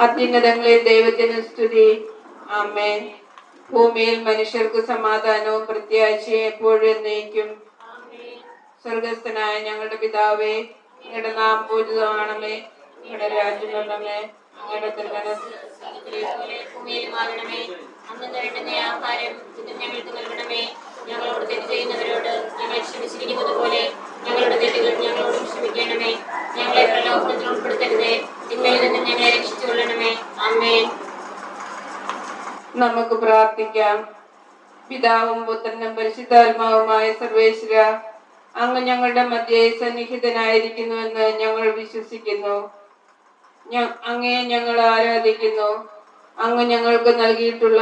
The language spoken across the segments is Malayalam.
അത്യുന്നതങ്ങളിൽ ദൈവത്തിന് സ്തുതി. ആമേൻ. ഭൂമിയിൽ മനുഷ്യർക്ക് സമാധാനവും പ്രത്യാശയും എപ്പോഴും എന്നേക്കും. സ്വർഗസ്ഥനായ ഞങ്ങളുടെ പിതാവേ, നിങ്ങളുടെ നാമം പൂജിതമാണമേ, നിങ്ങളുടെ രാജ്യം വരണമേ, നിങ്ങളുടെ ഞങ്ങളോട് തെറ്റ് ചെയ്യുന്നവരോട് ഞങ്ങൾ ക്ഷമിച്ചിരിക്കുന്നത് പോലെ ഞങ്ങളുടെ തെറ്റുകൾ ഞങ്ങളോടും ക്ഷമിക്കണമേ. ഞങ്ങളെ പ്രലോഭനത്തിൽ ഉൾപ്പെടുത്തരുതേ, തിന്മയിൽ നിന്ന് ഞങ്ങളെ രക്ഷിച്ചുകൊള്ളണമേ. ആമേൻ. നമുക്ക് പ്രാർത്ഥിക്കാം. പിതാവും പുത്രനും പരിശുദ്ധാത്മാവുമായ സർവേശ്വര, അങ്ങ് ഞങ്ങളുടെ മധ്യേ സന്നിഹിതനായിരിക്കുന്നുവെന്ന് ഞങ്ങൾ വിശ്വസിക്കുന്നു. അങ്ങയെ ഞങ്ങൾ ആരാധിക്കുന്നു. അങ്ങ് ഞങ്ങൾക്ക് നൽകിയിട്ടുള്ള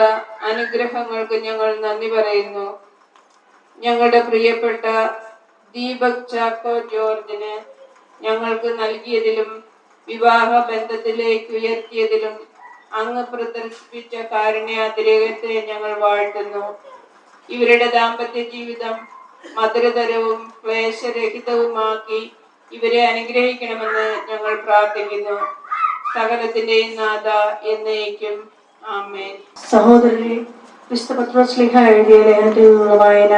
അനുഗ്രഹങ്ങൾക്ക് ഞങ്ങൾ നന്ദി പറയുന്നു. ഞങ്ങളുടെ പ്രിയപ്പെട്ട ദീപക് ചാക്കോ ജോർജിന് ഞങ്ങൾക്ക് നൽകിയതിലും വിവാഹ ബന്ധത്തിലേക്ക് ഉയർത്തിയതിലും അങ്ങ് പ്രദർശിപ്പിച്ച കാരുണ്യാതിരേകത്തെ ഞങ്ങൾ വാഴ്ത്തുന്നു. ഇവരുടെ ദാമ്പത്യ ജീവിതം മധുരതരവും ക്ലേശരഹിതവുമാക്കി ഇവരെ അനുഗ്രഹിക്കണമെന്ന് ഞങ്ങൾ പ്രാർത്ഥിക്കുന്നു. സകലത്തിന്റെയും നാഥ എന്നേക്കും. ആമേൻ. സഹോദരരെ, വിശുദ്ധ പത്രോസ് ശ്ലീഹ എഴുതിയ ലേഖനത്തിൽ നിന്നുള്ള വായന.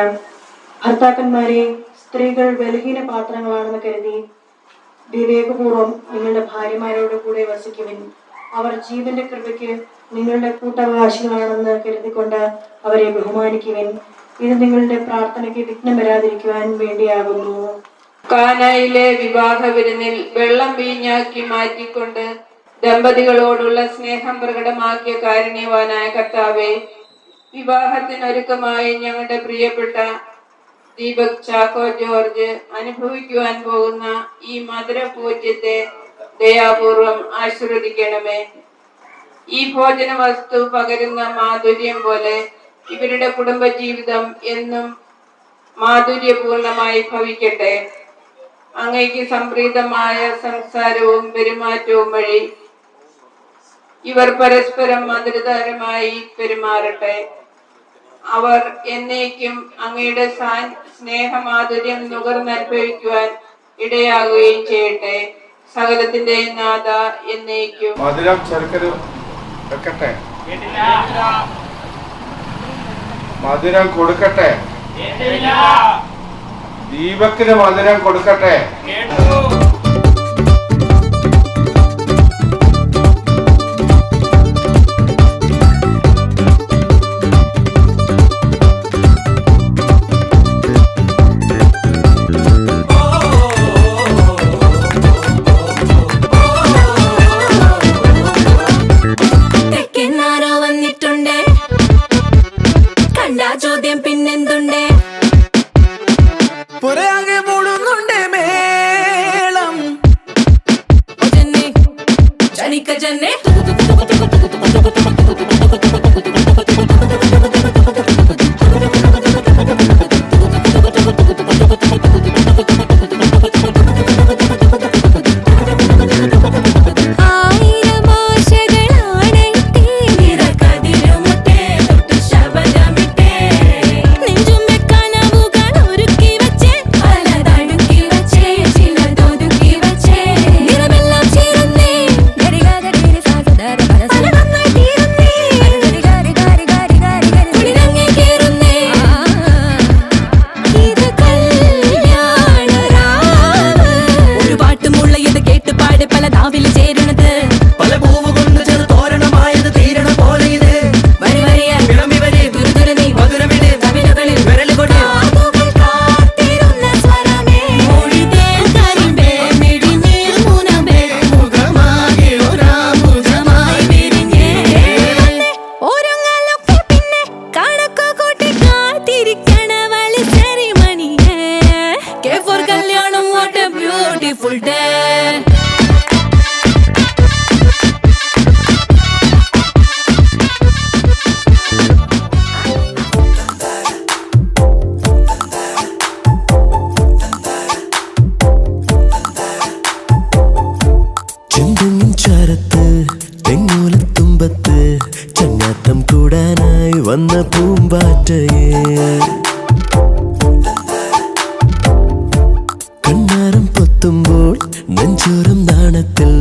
ഭർത്താക്കന്മാരെ, സ്ത്രീകൾ ബലഹീന പാത്രങ്ങളാണെന്ന് കരുതി വിവേകപൂർവം നിങ്ങളുടെ ഭാര്യമാരോട് കൂടെ വസിക്കുവിൻ. അവർ ജീവന്റെ കൃപയ്ക്ക് നിങ്ങളുടെ കൂട്ടവകാശികളാണെന്ന് കരുതിക്കൊണ്ട് അവരെ ബഹുമാനിക്കുവിൻ. ഇത് നിങ്ങളുടെ പ്രാർത്ഥനയ്ക്ക് വിഘ്നം വരാതിരിക്കുവാൻ വേണ്ടിയാകുന്നു. കാനായിലെ വിവാഹ വിരുന്നിൽ വെള്ളം വീഞ്ഞാക്കി മാറ്റിക്കൊണ്ട് ദമ്പതികളോടുള്ള സ്നേഹം പ്രകടമാക്കിയ കാരുണ്യവാനായ കർത്താവേ, വിവാഹത്തിനൊരുക്കമായി ഞങ്ങളുടെ പ്രിയപ്പെട്ട ദീപക് ചാക്കോ ജോർജ് അനുഭവിക്കുവാൻ പോകുന്ന ഈ മധുര പൂജ്യത്തെ ദയാപൂർവം ആശീർവദിക്കണമേ. ഈ ഭോജന വസ്തു പകരുന്ന മാധുര്യം പോലെ ഇവരുടെ കുടുംബജീവിതം എന്നും മാധുര്യപൂർണമായി ഭവിക്കട്ടെ. അങ്ങേക്ക് സംപ്രീതമായ സംസാരവും പെരുമാറ്റവും വഴി ഇവർ പരസ്പരം മധുരതരമായി പെരുമാറട്ടെ. അവർ എന്നേക്കും അങ്ങയുടെ സ്നേഹമാധുര്യം നുകർന്നനുഭവിക്കുവാൻ ഇടയാകുകയും ചെയ്യട്ടെ. സകലത്തിന്റെ നാഥ എന്നേക്കും. മധുരം ചെറുക്കരും വെക്കട്ടെ, മധുരം കൊടുക്കട്ടെ, ദീപക്കിന് മധുരം കൊടുക്കട്ടെ. ചോദ്യം പിന്നെന്തുണ്ടേ? പുറയാകെ മൂടുന്നുണ്ടേ മേളം. ജനിക്ക ജന്നെ വന്ന പൂമ്പാറ്റയെ കണ്ണാരം പൊത്തുമ്പോൾ നെഞ്ചോരം നാണത്തിൽ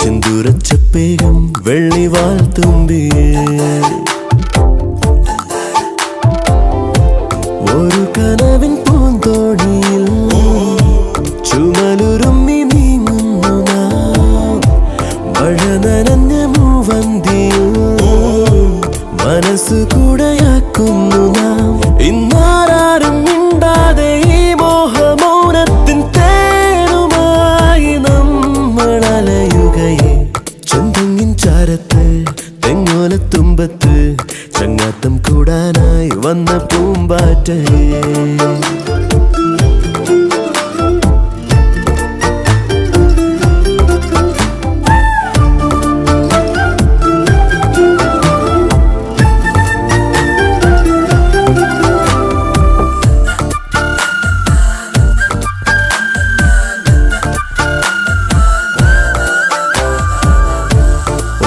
ചെന്തുരച്ചപ്പേകം വെള്ള തുമ്പിയേ ഒരു കനവിൻ പൂന്തോണിയിൽ ചുമലുരുമ്മി നീങ്ങുന്നു നാം മഴ നനഞ്ഞ മൂവന്തിയിൽ മനസ്സു കൂടെയാക്കുന്നു നാം ഇന്നാരും മിണ്ടാതെ ഈ മോഹമൗനത്തിൻ തേനുമായി നമ്മൾ അലയുകയെ ചെന്തെങ്ങിൻ ചാരത്ത് തെങ്ങോലത്തുമ്പത്ത് ചങ്ങാത്തം കൂടാനായി വന്ന പൂമ്പാറ്റയെ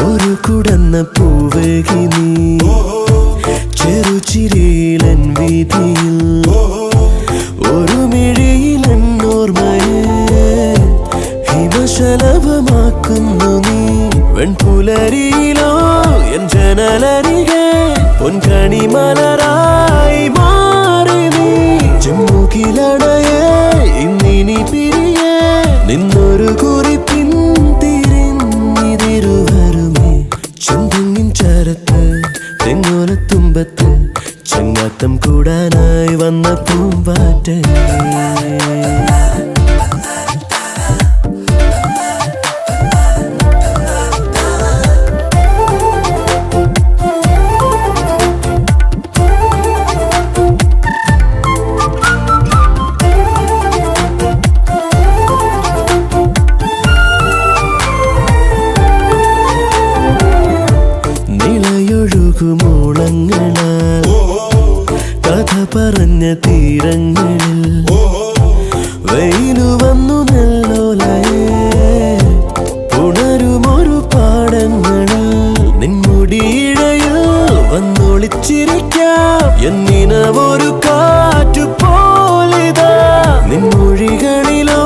ഒരു കുടന്ന പൂവേകി നീ ചെറുചിരിയിലൻ വീതിയിൽ ഒരു മിഴിയിലൻ ഓർമ്മയെ ഹിമശലഭമാക്കുന്നു നീ വെൺപുലരിയിലോ എൻ ജനലരികെ പൊൻകണിമലരായി മാറി നീ ചെമ്മുകിലടയെ ഇന്നിനി പിരിയെ നിന്നൊരു കുറിപ്പിൻ തിരിഞ്ഞിതിരുവരുമേ ചെന്തെങ്ങിൻ ചാരത്ത് തെങ്ങോലത്തുമ്പത്ത് ചങ്ങാത്തം കൂടാനായി വന്ന പൂമ്പാറ്റയെ നിളയൊഴുകുമൂളങ്ങളാൽ കഥ പറഞ്ഞ തീരങ്ങളിൽ വെയിലു വന്നു നെല്ലോലയെ പുണരുമൊരു പാടങ്ങളിൽ നിൻമുടിയിഴയിൽ വന്നൊളിച്ചിരിക്കാം എന്നിനവൊരു കാറ്റു പോലിതാ നിൻമൊഴികളിലോ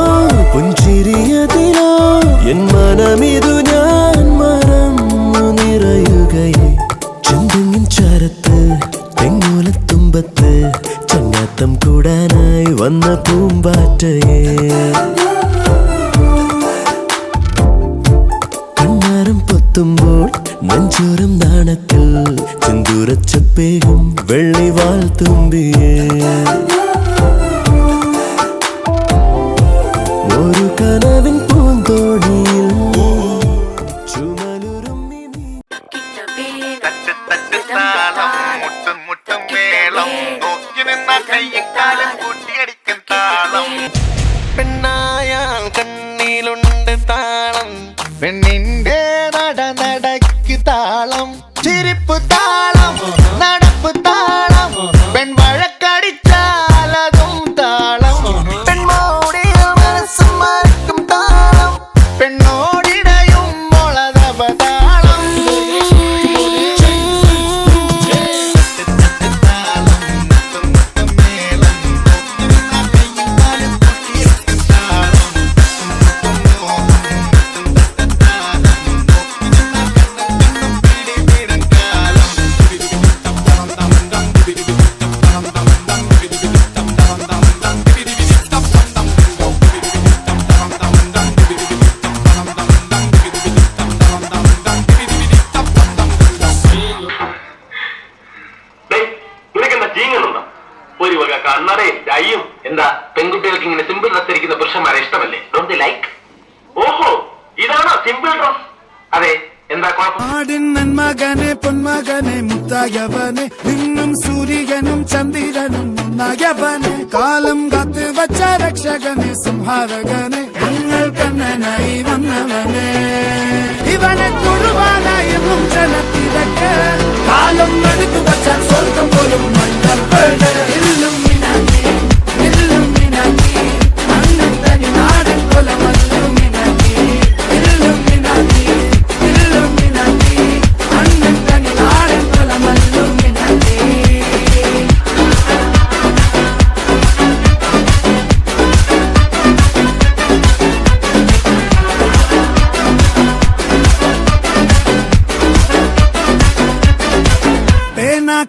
പുഞ്ചിരിയതിലോ എൻ മനമിതു ഞാൻ മറന്നു നിറയുകയെ ചെന്തെങ്ങിൻ ചാരത്ത് തെങ്ങോലത്തുമ്പത്ത് ചങ്ങാത്തം കൂടാനായി വന്ന പൂമ്പാറ്റയെ കണ്ണാരം പൊത്തുമ്പോൾ നെഞ്ചോരം നാണത്തിൽ ചെന്തൂരച്ചപ്പേകും വെള്ളിവാൽ തുമ്പിയേ ഒരു കനവിൻ പൂന്തോണിയിൽ ചുമലുരുമ്മി നീ മുട്ടും മേളം നോക്കി നിന്ന കയ്യും കാലം കൂട്ടിയടിക്കും താളം പെണ്ണായാൽ കണ്ണിലുണ്ട് താളം പെണ്ണിന്റെ നടക്ക് താളം ചിരിപ്പ് താളം നടപ്പ് താളം പെൺവഴക്കടിച്ചാലതും താളം പെൺമോടിയ മനസ്സും മറക്കും താളം പെണ്ണോടിടയും മുളതപതാളം ഒരു വക കണ്ണടയും ഡൈയും എന്താ പെൺകുട്ടികൾക്ക് ഇങ്ങനെ സിമ്പിൾ ഡ്രസ് ധരിക്കുന്ന പുരുഷന്മാരെ ഇഷ്ടമല്ലേ? Don't like? ഓഹോ, ഇതാണോ സിമ്പിൾ ഡ്രസ്? അതെ, എന്താ കുഴപ്പം? മകനെ പൊന്മകനെ മുത്തായവനെ നിന്നും സൂര്യനും ചന്ദ്രനും ഒന്നായവനെ കാലം കാത്ത് വച്ച രക്ഷകനെ സംഹാരകനെ ഞങ്ങൾ കണ്ണനായി വന്നവനെ ഇവനെ തൊടുവാനായി ജനത്തിരക്ക് കാലം എടുത്തു വച്ച സ്വർഗം പോലും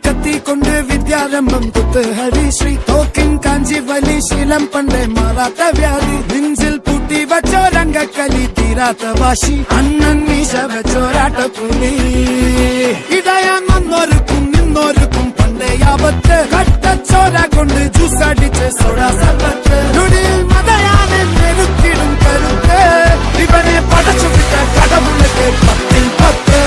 കത്തി കൊണ്ട് വിദ്യാരംഭം കുത്ത് ഹരിശ്രീ തോക്കിൻ കാഞ്ചി വലി ശീലം പണ്ടേ മാറാത്ത വ്യാധി നെഞ്ചിൽ പൂട്ടി വച്ചോരംഗക്കലി തീരാത്ത വാശി അണ്ണൻ മീശ വെച്ചോരാട്ടപ്പുലി ഇടയാൻ വന്നോർക്കും നിന്നോർക്കും പണ്ടേ ആപത്ത് കട്ടച്ചോര കൊണ്ട് ജ്യൂസടിച്ച് സോഡാ സർബത്ത് നുടിയിൽ മതയാനെ മെരുക്കിടും കരുത്ത് ഇവനെ പടച്ചു വിട്ട കടവുള്ളക്ക് 10 ൽ 10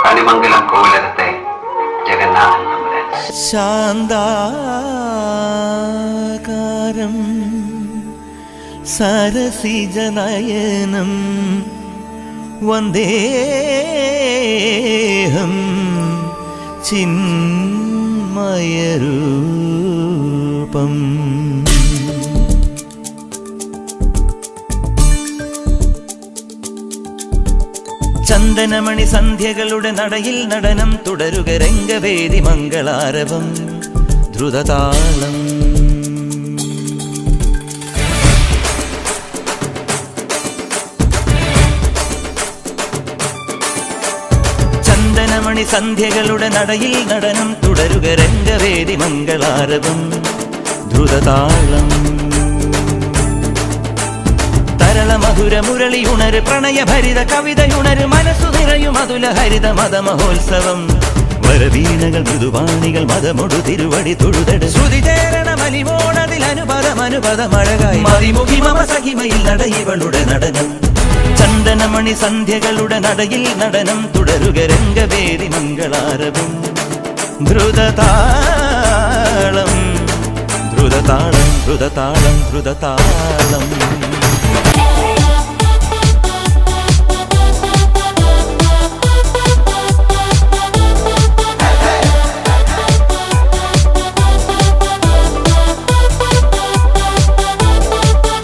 കളിമംഗലം കോവിലകത്തെ ജഗന്നാഥൻ തമ്പുരാൻ. ശാന്താകാരം സരസിജനയനം വന്ദേഹം ചിന്മയരൂപം. ചന്ദനമണി സന്ധ്യകളുടെ നടയിൽ നടനം തുടരുക രംഗവേദി മംഗളാരവം ദ്രുതതാളം. ചന്ദനമണി സന്ധ്യകളുടെ നടയിൽ നടനം തുടരുക രംഗവേദി മംഗളാരവം ദ്രുതതാളം. തരള മധുര മുരളിയുണര് പ്രണയഭരിത കവിതയുണര് മനസ്സു നിറയും അതുല ഹരിത മതമഹോത്സവം. വരവീണകൾ മൃദുവാണികൾ മതമൊടു തിരുവടി തൊഴുതട് ശ്രുതി ചേരണ മലിമോണതിൽ അനുപദ മഴകായി മതിമുഖി മമ സഹിമയിൽ നടയിവളുടെ നടനം. ചന്ദനമണി സന്ധ്യകളുടെ നടയിൽ നടനം തുടരുക രംഗവേദി മംഗളാരവം ദ്രുതതാളം ദ്രുതതാളം ദ്രുതതാളം ദ്രുതതാളം.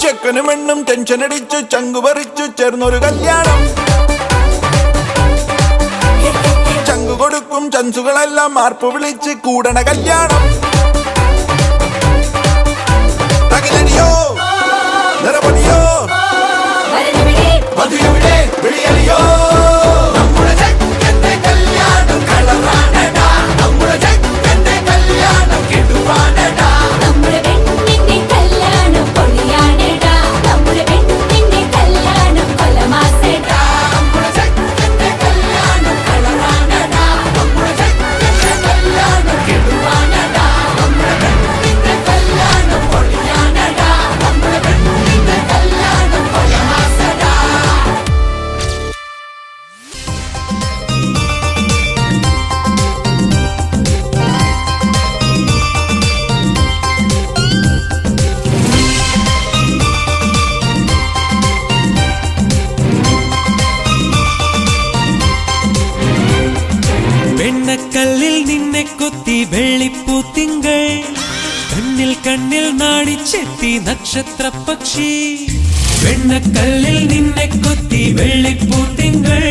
ചെക്കനും പെണ്ണും ടെൻഷൻ അടിച്ചു ചങ്കുപറിച്ചു ചേർന്നൊരു കല്യാണം. ചങ്കു കൊടുക്കും ചൻസുകളെല്ലാം മാർപ്പ് വിളിച്ച് കൂടണ കല്യാണം. തകിലടിയോ നിറപൊടിയോ മധുരവിടെ വിളിയലിയോ നമ്മുടെ ചെക്കന്റെ കല്യാണം കളറാണടാ. നമ്മുടെ ചെക്കന്റെ കല്യാണം കെടുവാനടാ. നമ്മുടെ പെണ്ണിന്റെ കല്യാണം പൊളിയാണെടാ. നമ്മുടെ പെണ്ണിന്റെ കല്യാണം കൊലമാസെടാ. നമ്മുടെ ചെക്കന്റെ കല്യാണം കളറാണടാ. നമ്മുടെ ചെക്കന്റെ കല്യാണം കെടുവാനടാ. നമ്മുടെ പെണ്ണിന്റെ കല്യാണം പൊളിയാനടാ. നമ്മുടെ പെണ്ണിന്റെ കല്യാണം കൊലമാസടാ. വെണ്ണക്കല്ലിൽ നിന്നെ കൊത്തി വെള്ളിപ്പൂത്തിങ്കൾ കണ്ണിൽ കണ്ണിൽ നാടിച്ചെത്തി നക്ഷത്ര പക്ഷി. വെണ്ണക്കല്ലിൽ നിന്നെ കൊത്തി വെള്ളിപ്പൂത്തിങ്കൾ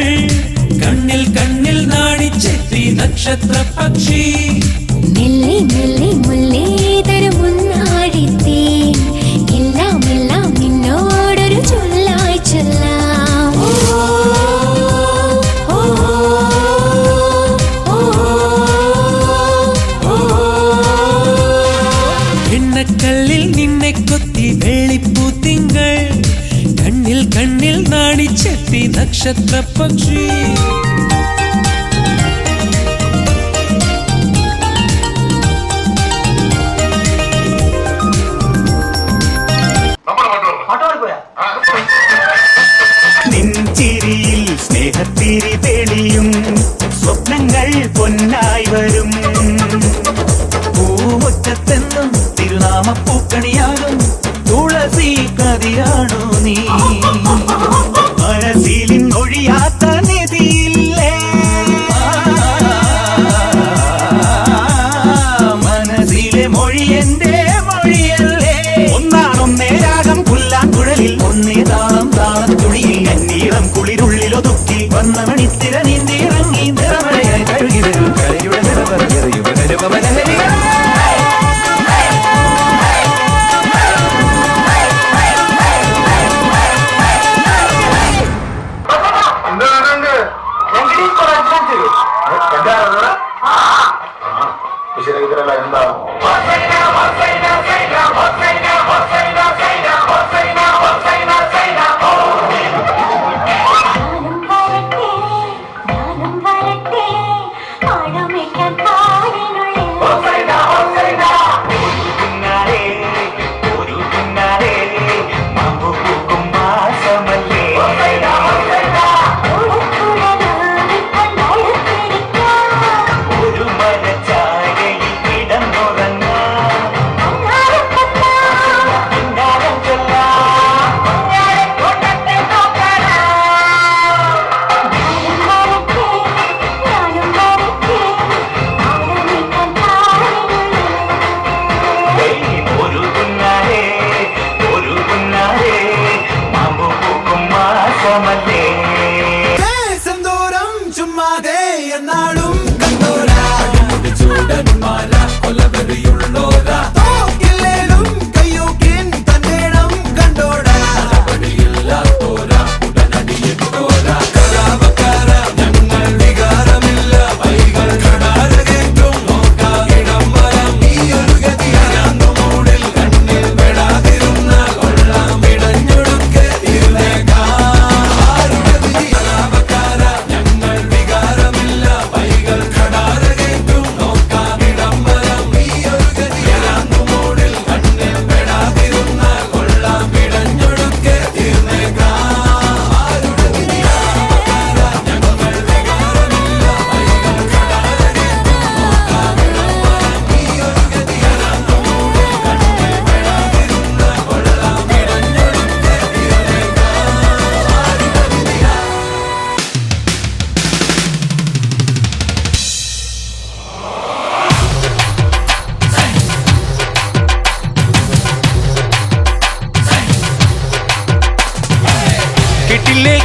കണ്ണിൽ കണ്ണിൽ നാടിച്ചെത്തി നക്ഷത്ര പക്ഷി. മെല്ലെ മെല്ലെ മുല്ലേ തരുമുന്നാടിത്തേ എല്ലാം എല്ലാം നിന്നോടൊരു ചൊല്ലായി ചൊല്ലാം. വെണ്ണക്കല്ലിൽ നിന്നെ കൊത്തി വെള്ളിപ്പൂത്തിങ്കൾ കണ്ണിൽ കണ്ണിൽ നാടിച്ചെത്തി നക്ഷത്ര പക്ഷി. നിൻചിരിയിൽ സ്നേഹത്തിരി തെളിയും സ്വപ്ന സ്വപ്നങ്ങൾ പൊന്നായി വരും. പൂമുറ്റത്തെന്നും തിരുനാമ പൂക്കണിയാകും തുളസി കതിയാണു നീ. മനസ്സിലിൻ ഒഴിയാത്ത നിധിയില്ലേ, മനസ്സിലെ മൊഴി എന്റെ മൊഴിയല്ലേ. ഒന്നാണൊന്നേ രാഗം പുല്ലാങ്കുഴലിൽ, ഒന്നേ താളം താളത്തുണിയിൽ. എന്നീളം കുളിരുള്ളിലൊതുക്കി വന്ന മണിത്തിര നീന്തിയിറങ്ങി നിറമഴയായി കഴുകി വരൂ കലയുടെ നിറവറിയറിയുവനരുപമലഹരി.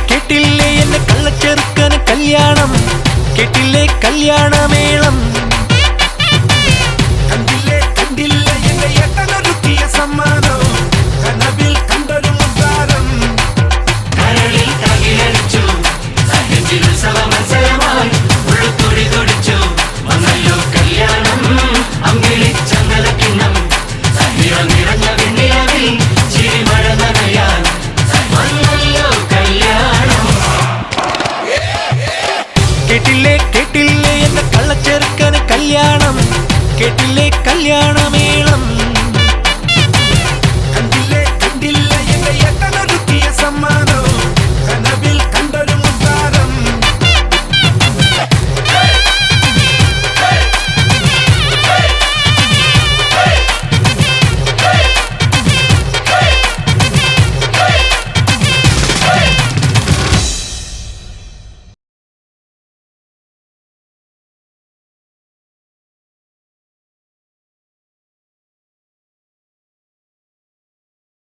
കേട്ടില്ലേ എന്നെ കള്ളച്ചെറുക്കന് കല്യാണം, കേട്ടില്ലേ കല്യാണമേളം. കണ്ടില്ലേ എന്റെ ഏട്ടനൊരുക്കിയ സമ്മാനം, കനവിൽ കണ്ടൊരു മുത്താരം. കരളിൽ തകിലടിച്ചു മത്സരമായി ഉള്ളുത്തൊടി തൊടിച്ചു വന്നല്ലോ കല്യാണം. അമ്പിളി ചന്ദനക്കിണ്ണം നിറഞ്ഞ വെണ്ണിലവിൽ ചിരിമഴ നനയാൻ വന്നല്ലോ കല്യാണം. കേട്ടില്ലേ എന്ന കള്ളച്ചെറുക്കന് കല്യാണം, കേട്ടില്ലേ കല്യാണമേ